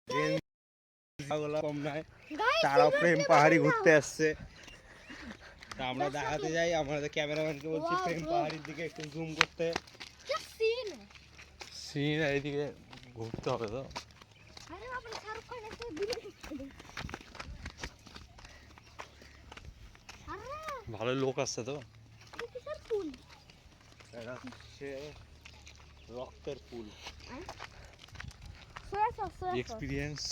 কম নয়, তারাও প্রেম পাহাড়ি ঘুরতে আসছে। তা আমরা দেখাতে যাই, আমাদের ক্যামেরাম্যানকে বলছি প্রেম পাহাড়ির দিকে একটু জুম করতে। সিন এইদিকে ঘুরতে হবে তো। ভালো লোক আসছে তো। এটা হচ্ছে রক্তের ফুল एक्सपीरियंस।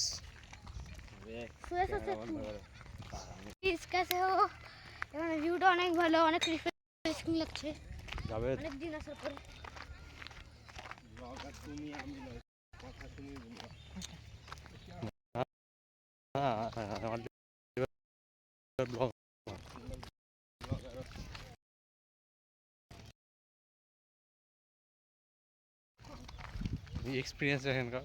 कैसे हो? ভিউটা অনেক ভালো, অনেক রিফ্রেশিং লাগছে। যাবে অনেক দিন আসার পরে ব্লগার তুমি, আমি নয়, কথা তুমি বলো। ব্লগ एक्सपीरियंस है इनका।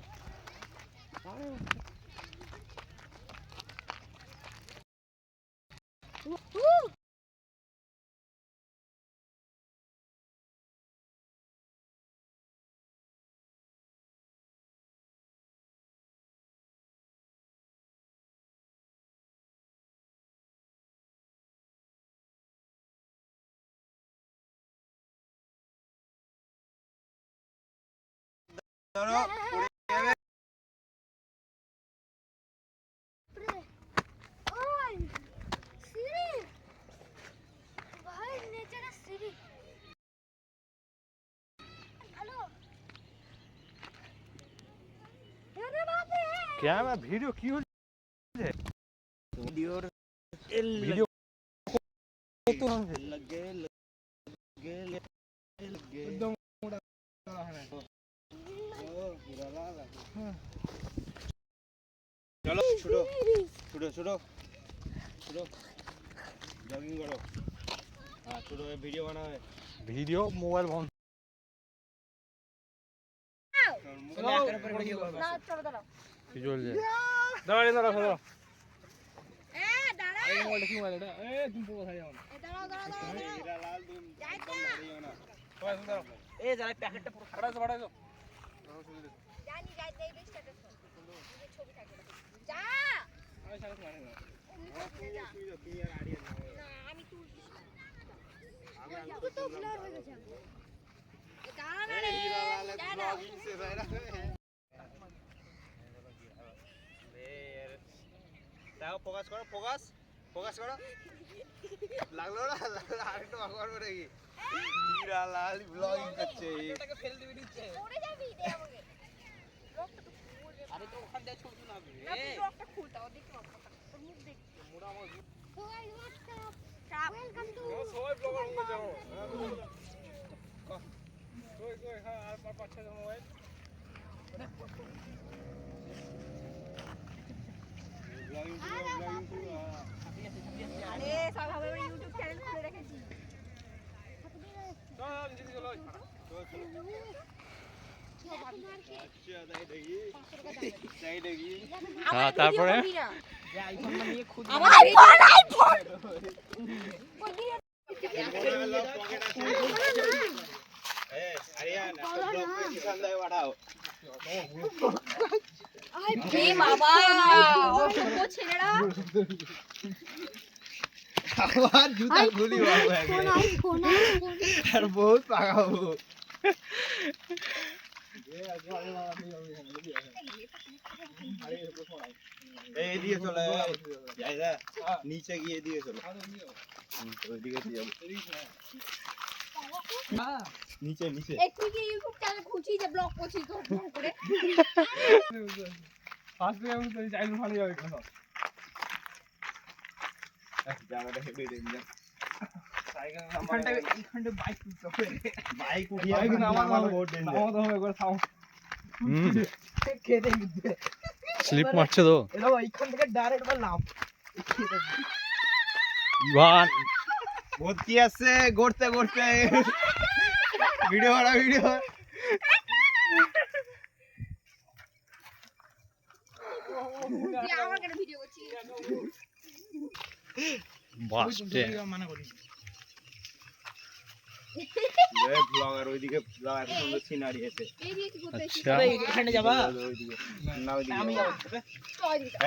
क्या मैं वीडियो की हो वीडियो तो लगे एकदम चलो छुड़ो छुड़ो छुड़ो छुड़ो जॉगिंग करो। हाँ छुड़ो, वीडियो बनाओ। वीडियो मोबाइल फोन কি চলছে? দাঁড়াও দাঁড়াও দাঁড়াও, দাঁড়াও এই মোবাইলটা কি মোবাইল এটা? তুমি কোথায় যাও? দাঁড়াও দাঁড়াও দাঁড়াও, হীরা লাল তুমি একদম দাঁড়িও না। সবাই দাঁড়াও, যারা প্যাকেটটা পুরো ফাটাইছো ফাটাইছো। জানি যাই দেই স্ট্যাটাস এই ছবি থাকে যা। আমি সাথে মানে না, তুমি আর আড়িয়ে না। আমি তুলছি না, আমি তো ব্লার হয়ে গেছে। দাঁড়া না রে, হীরা লাল ব্লগিং সে ভাইরা দেখো। ফোকাস করো, ফোকাস ফোকাস করো। লাগলো না? আরেকটু আগর করে কি হীরা লাল ব্লগিং করছে। এটাকে ফেল দিবি দিচ্ছে, পড়ে যাবি দে আমাকে। রক্তটা খুল, আরে তো ওখান দিয়ে ছুটু না বে। না তুই রক্তটা খুলতা, ও দেখো তোর মুখ দেখ। মোড়া আমার তো গাইস হোয়াটসঅ্যাপ ওয়েলকাম টু সবাই ব্লগার হয়ে যাও। কই কই হ্যাঁ আর পাঁচ-ছয় জন মোবাইল আরে সব হবে ইউটিউব চ্যানেল খুলে রেখেছি। চল জিদি চলো চল আচ্ছা দাই দেখি হ্যাঁ তারপরে যে আইফোন নিয়ে খুদ আমার আইফোন এই আরিয়ানা তো ব্লগ पे निशान दे बढ़ाओ। আই বে বাবা ও ছেলেরা আবার জুতা খুলি বাবা আইফোন আর বহুত পাগাবো। এই দিয়ে চলে যাইদা নিচে গিয়ে দিয়ে চলো, ওইদিকে দিয়ে যাবো নিচে নিচে। একটু কি ইউটিউব চ্যানেল খুঁজি যে ব্লগ করছি তো করে ফার্স্ট টাইম তো চাইলে ভালো যাবে কেন জায়গাটা হেভি ডেঞ্জার। সাইকেল এখানটা বাইক তুলতে হবে, বাইক উঠিয়ে আমার বহুত ডেঞ্জার নামাতে হবে করে সাউন্ড খেতে দিতে স্লিপ মারছে তো। এটা এইখান থেকে ডাইরেক্ট বা নাম ইভান ভর্তি আছে গড়তে গড়তে ভিডিও বানা ভিডিও আমার কেন ভিডিও করছি বাস মানা করি এই ব্লগার ওইদিকে ব্লগার সুন্দর সিনারি আছে। আচ্ছা এখানে যাবা ওইদিকে না ওইদিকে আমি যাবো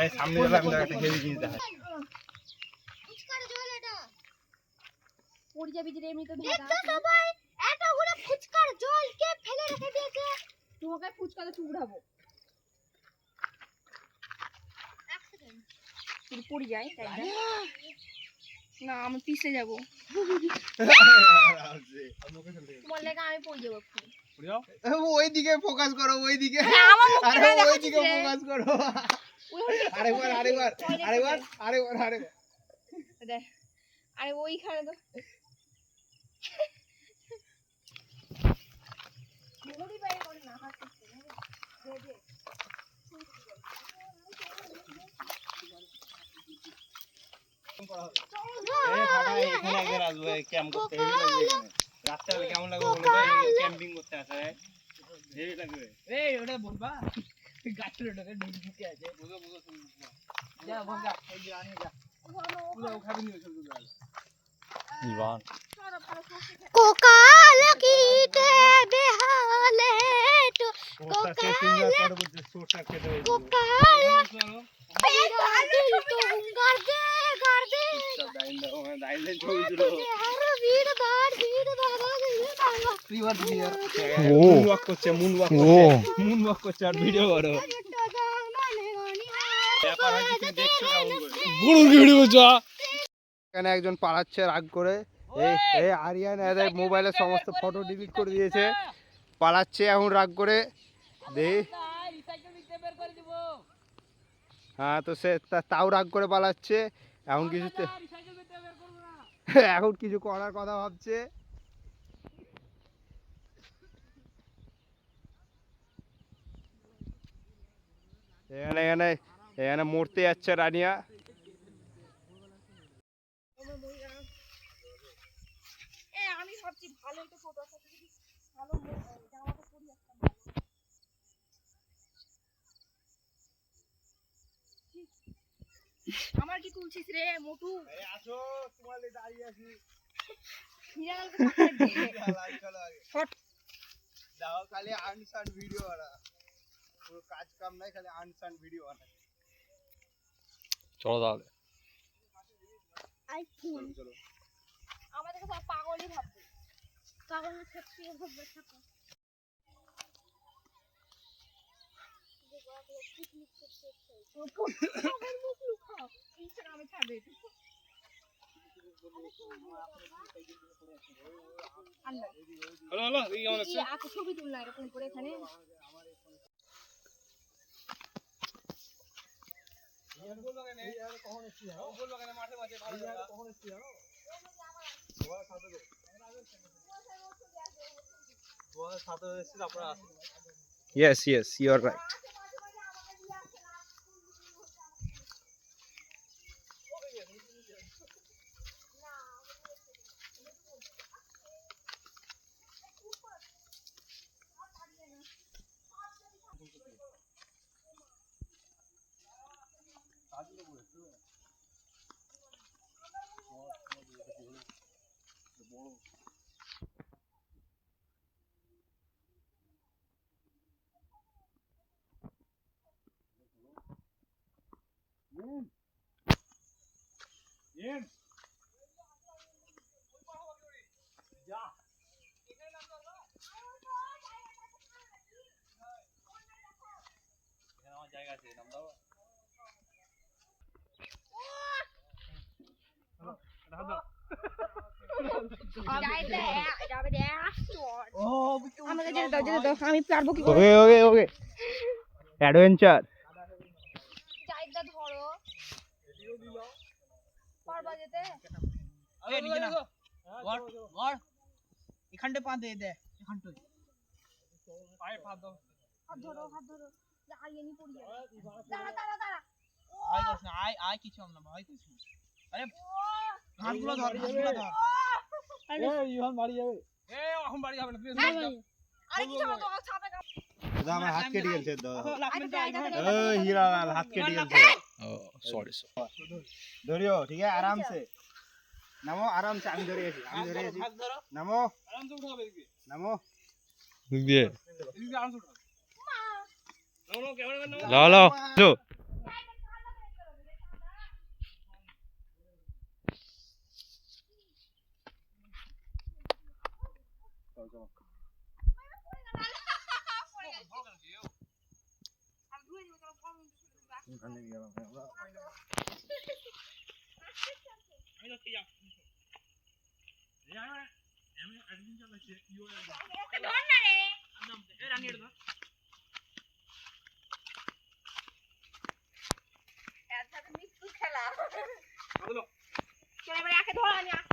এই সামনে গেলে আমি একটা হেভি জিনিস দেখাই। ফুচকার জল এটা পড়ে যাবি যে এমনি তো দেখো সবাই এতগুলো ফুচকার জল কে ফেলে রেখে দিয়েছে তোমাকে ফুচকাতে চুড়াবো এক সেকেন্ড তুই পড়ে যাই তাই না না আমি পিছে যাবো তোমার লেগে আমি পড়ে যাবো ওইদিকে ফোকাস করো ওইদিকে। আমার মুখ আরে কেন ওইদিকে দেখাচ্ছিস রে? ফোকাস করো। ওই হলে আরেকবার আরেকবার আরেকবার আরেকবার আরেকবার। দেখ আরে ওইখানে তো মুড়ি বাইরে করে না হাত এই বাবা এখানে একবার আসবে ক্যাম্প করতে হেভি লাগবে এখানে। রাত্রে কেমন লাগবে বলে দাও ক্যাম্পিং করতে আসে হেভি লাগবে। এই ওটা বলবা গাছের ওটাকে ঢুকে আছে যা বন্ধা ওই যে আনিয়ে যা পুরো খাবি নি সব যা ইভান কোকাল কিতে বেহালে তো ওটা সে সিঙ্গার করে বলতে সোটা খেতে হবে। কোকাল দিল তো হুঙ্গার দে গার দে দাইলে ছবি তুলো। হর ভিড় দাঁড় তুই বাদ দিয়ে মুন ওয়াক করছে মুন ওয়াক করছে মুন ওয়াক করছে আর ভিডিও করো। ব্যাপার হয়তো তুমি দেখছো কেমন করে। গুরু ভিডিও যা এখানে একজন পালাচ্ছে রাগ করে। এই এই আরিয়ান এদের মোবাইলের সমস্ত ফটো ডিলিট করে দিয়েছে, পালাচ্ছে এখন রাগ করে। দেই হ্যাঁ তো সে তাও রাগ করে পালাচ্ছে এখন কিছুতে এখন কিছু করার কথা ভাবছে। এখানে এখানে এখানে মরতে যাচ্ছে রানিয়া। আমি ভাবছি ভালোই তো ফটো আছে ভালো জামাটা পরি একটা আমার কি তুলছিস রে মোটু আসো তোমার দাঁড়িয়ে আছি। হিরালালকে সাথে দে হট দাও খালি আনসান ভিডিও বানা, পুরো কাজ কাম নাই খালি আনসান ভিডিও বানা। চলো তাহলে আইফোন চলো আমাদেরকে সব পাগলই ভাববে পাগল না সত্যি ভাববে থাকো ইনস্টাগ্রামে ছাড়বে হ্যালো হ্যালো এই কেমন আছে আপু ছবি তুলনা এরকম করে এখানে Yes, yes, you are right. আমাকে যেতে দাও আমি পারবো কি করে Okay, okay, okay. Adventure. চাইদা ধরো পারবা যেতে এই নিচে না গড় গড় এখানটা পা দে দে এখানটা পায়ে পা দাও হাত ধরো আইয়ে নি পড়ি যাবে দাঁড়া আয় করছ না আয় কিছু না ভাই কিছু আরে হাতগুলো ধর এই ইহান বাড়ি যাবে এই এখন বাড়ি যাবে না তুই আরে কিছু না তো ছাপে দাদা আমার হাত কেটে গেছে দাদা। আরে ওই হীরালাল হাত কেটে গেছে। ও সরি ধরিও ঠিক আছে আরাম से নামো আরাম से আমি ধরে আছি হাত ধরো নামো আরামসে উঠাবে এদিকে নামো দিয়ে এদিকে আনছো নাও নাও ক্যামেরাম্যান নাও লাও লাও চো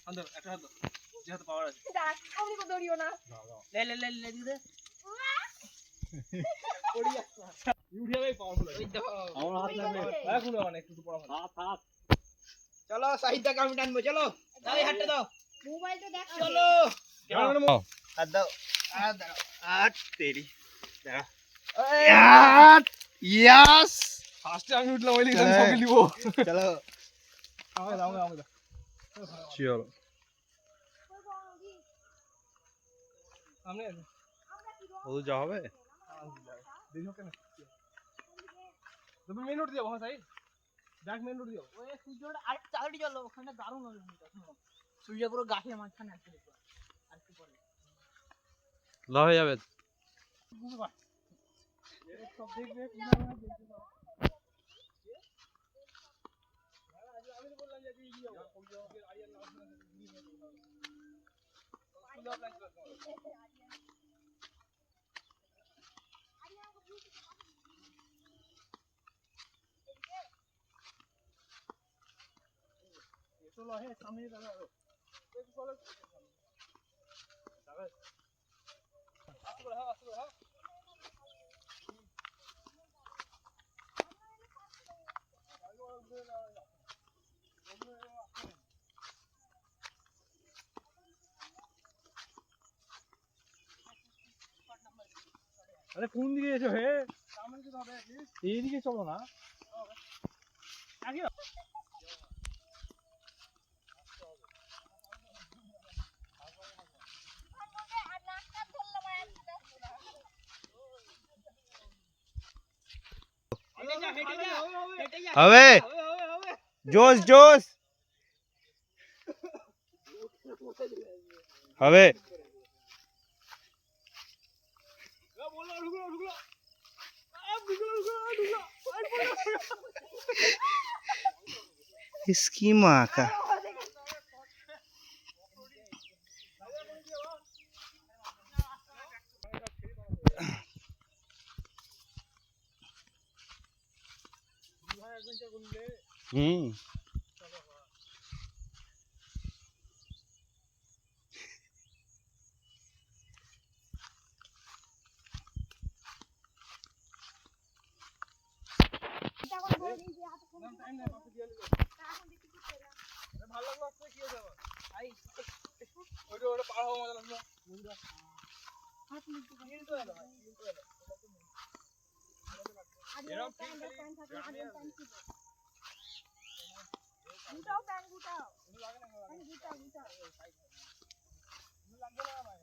আন্দর একটা হাত দাও যে হাতে পাওয়ার আছে লে লে লে লে দিদে ইউরিয়া ভাই পাওয়ারফুল আছে আমার হাত লাগবে হ্যাঁ কুলো মানে একটু পড়া ভালো হাত হাত চলো সাহিদা কামি টানবো চলো তাই হাতটা দাও মোবাইল তো দেখ চলো ক্যামেরাম্যান হাত দাও হাত দাও হাত তেরি দাও ইয়াস ফার্স্টে আমি উঠলাম ওই লিখে আমি সঙ্গে নিব চলো আমাকে দাও আমাকে দাও চলো সামনে আছে ও যা হবে দেখো কেন তুমি মেন রোড দিও হ্যাঁ সাইড ব্যাক মেন রোড দিও ওই সূর্যটা আর চালটি চলো ওখানে দারুণ হবে সূর্য পুরো গাছের মাঝখানে আছে আর কি পরে লা হয়ে যাবে সব দেখবে আমি তো বললাম যে দিও আরিয়ান चलो है सामने दादा एक चलो दादा आसुर है अरे कौन दिखे जो है सामने से दादा ये दिखे चलो ना आगे হবে জোশ জোশ হবে इसकी माँ का ভালো লাগলো আজকে কি হয়েছে ভাই ওটা ওটা পার হওয়া মজা লাগলো হাত নিতে তো এলো ভাই তো এলো এরকম প্যান থাকে আগে প্যান ছিল গুটাও প্যান গুটাও লাগে না প্যান গুটাও গুটাও লাগবে না ভাই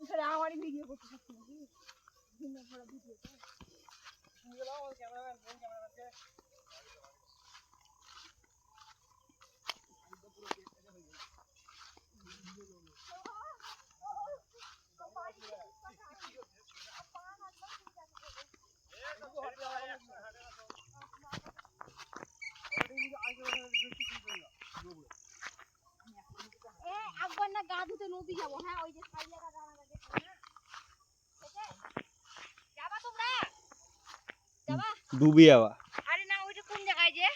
इधर हमारी वीडियो को सकते हैं दिन में थोड़ा वीडियो को चलाओ कैमरामैन फोन कैमरामैन के একবার না গা ধুতে নদী যাবো হ্যাঁ ওই যে সাইলেটা গানা লাগে যাবা তোমরা যাবা ডুবি যাওয়া আরে না ওইটা কোন জায়গায় যে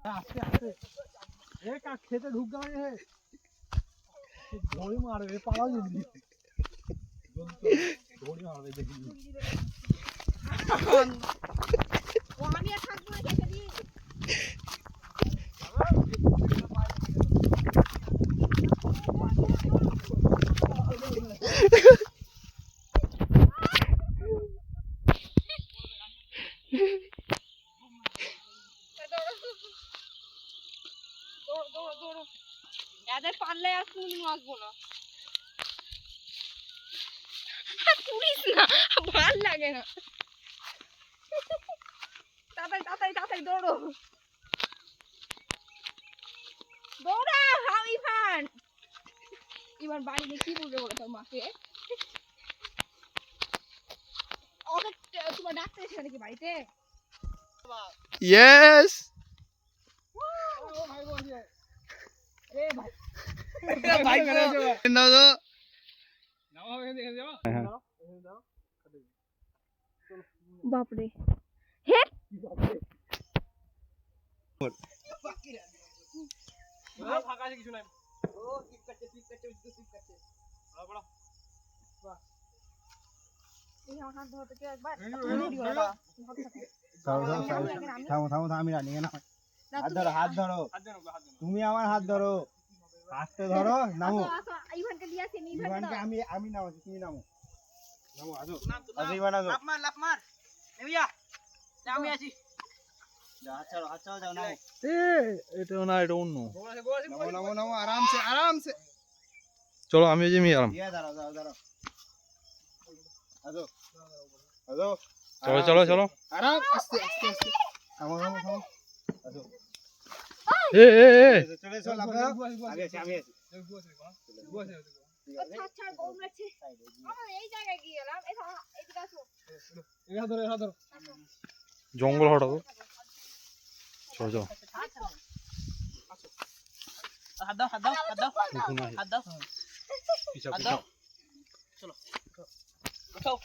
आस्ते आस्ते एक खेते ढुक गए हैं गोली मार रहे पाला जल्दी गोली मार रहे देखिए वो हम ये खाक में कैसे दी দৌড়ো এদের পারলে আর কোনদিন আসবো না পুলিশ না ভাল লাগে না তাড়াতাড়ি দৌড়ো দৌড়া হাউ ইভান বাড়ি গিয়ে কি বলবে বলো তোর মাকে ওকে তোমার ডাক্তার এসে নাকি বাড়িতে ইয়েস ভাই করে নাও তো বাপরে ফাঁকা আছে কিছু নাই ও টিপ কাটছে থামো আমি রানি না হাত ধরো তুমি আমার হাত ধরো হাতটা ধরো নামো ইভানকে আমি নামাচ্ছি তুমি নামো আসো ইভান আসো লাপ মার নেমে যা আমি আছি হাত ছাড়ো যাও নামো এটা না এটা অন্য নামো আরামসে চলো আমি যে মি আরাম দাঁড়াও আসো চলো আরাম আস্তে থামো আসো এ চলে এসো লাভ করো আমি আছি এই জায়গায় গিয়ে এলাম এদিকে আসো জঙ্গল হঠাৎ চলো হাত দাও দেখুন হাত দাও পিছা হাত দাও চলো উঠাও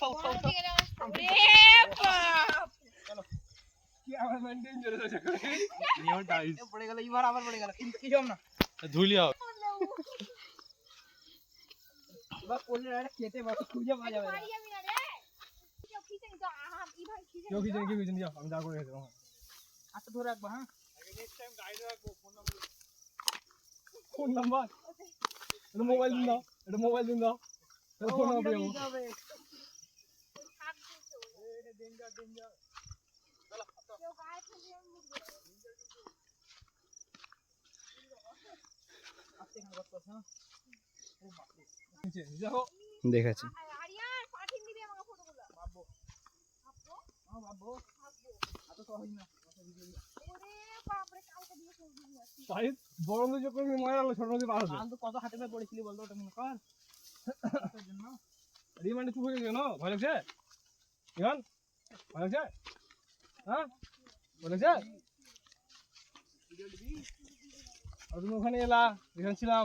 কি আমার মেইনটেইন করে আছে নিও ডাইস পড়ে গেল এবার আবার পড়ে গেল কিছু না ধুলিয়া এবার পড়লে এটা খেতে বাকি খুঁজে পাওয়া যাবে না কেউ কি জানি যাও আমি যা করে গেছি হাতটা ধরে রাখবা হ্যাঁ নেক্সট টাইম গাইড রাখবো ফোন নাম্বার এটা মোবাইল দিন দাও ফোন নাম্বার দিও দেখেছি বড় নদী যখন মরে গেল ছোট নদী পার হতো আমি তো কত হাতে পায়ে পড়েছিলি বলতো ওটা মনে কর রিমান্ডে চুপ হয়ে গেছে কেন ভয় লাগছে ইভান ভয় লাগছে হ্যাঁ ভয় লাগছে আর তুমি ওখানে এলা এখানে ছিলাম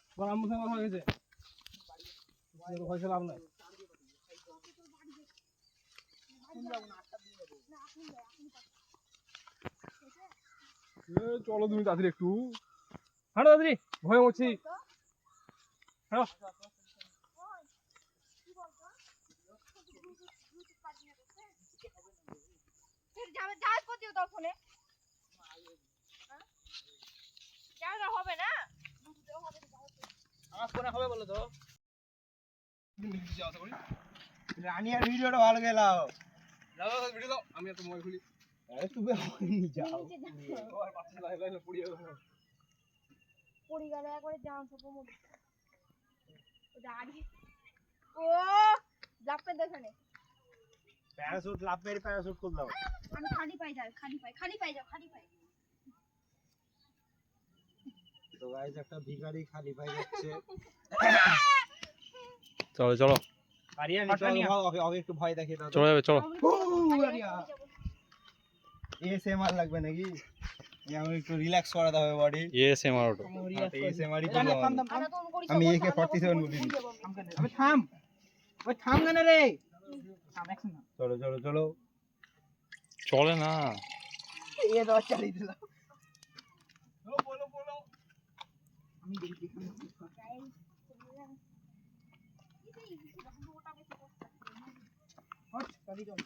তোমার আম্মুর সঙ্গে কথা হয়েছে ভয় ছিল লাভ নাই চলো তুমি তাড়াতাড়ি একটু হাঁটো তাড়াতাড়ি ভয় মরছি হ্যাঁ হবে না আমার ফোনে হবে বলো তো রানি আর ভিডিওটা ভালো গেলাও ভিডিও দাও আমি একটা মোবাইল খুলি তুমি যাও পড়ে গেল একবারে জাম ও জাপে দেখানে প্যারাশুট লাভ মেরে প্যারাশুট করে দাও আমি খালি পাই যাও খালি পাই তো গাইস একটা ভিখারি খালি পাই যাচ্ছে চলো আরিয়া নিচে একটু ভয় দেখিয়ে দাও চলো যাবে চলো এসএমআর লাগবে নাকি আমি একটু রিল্যাক্স করাতে হবে বডি এএসএমআর ওটা এসএমআরই করব আমি AK47 বলি আমি থাম ওই থাম কেন রে থাম এক মিনিট চলো চলে না এ দাও চালিয়ে দিলাম বলো আমি দেখি হট চালিয়ে দাও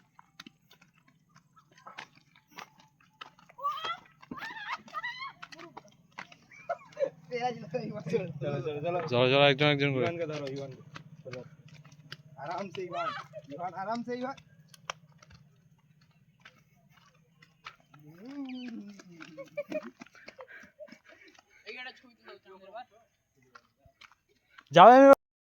চলো একজন করে ইভানকে ধরো ইভানকে চলো আরামসে ইভান আরামসে ইভান যাবে আমি